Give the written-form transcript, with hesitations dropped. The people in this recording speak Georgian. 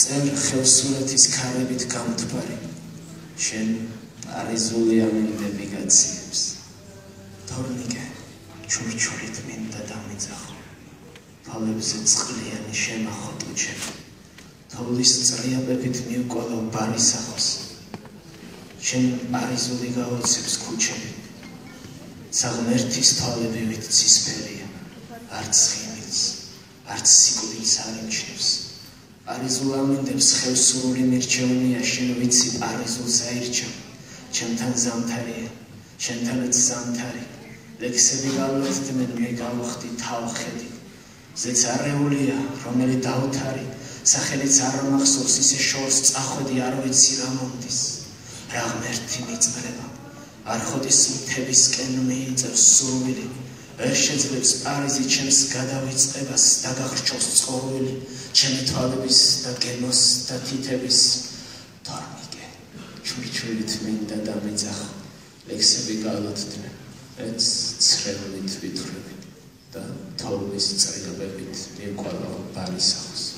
წერ ხელსურეთის ქარებით გამთბარი შენ არიზული ამინდები გაციებს თორნიკე ჩურჩურით მინდა დამიძახო ფალებზე წყლიანი შემახოტო ჩემ თოვლის წრიაბებით მიუკვალავ ბარისახოს შენ არიზული გაოცებს ქუჩები საღმერთის თვალებივით ცისფერია არც ხიმილს არც სიკვდილს არ იმჩნევს არიზულ ამინდებს ხელსურული მირჩევნია შენ ვიცი არიზულს აირჩევ ჩემთან ზამთარია შენთანაც ზამთარი ლექსები გავლოცდნენ მე გავხდი თავხედი ზეც არეულია რომელი დავთარი სახელიც არ მახსოვს ისე შორს წახვედი არ ვიცი რა მომდის რა ღმერთი მიწრება არ ხოდის მთებისკენ მიიწევს სურვილი ვერ შეძლებს პარიზი ჩემს გადავიწყებას დაგახრჩოს წყორვილი ჩემი თვალების და გემოს და თითების თორნიკე ჩურჩურით მინდა დამიძახო ლექსები გავლოცდნენ მეც ცრევლით ვითვლები და თოვლის წრიაბებით მიუყვალავ ბარისახოს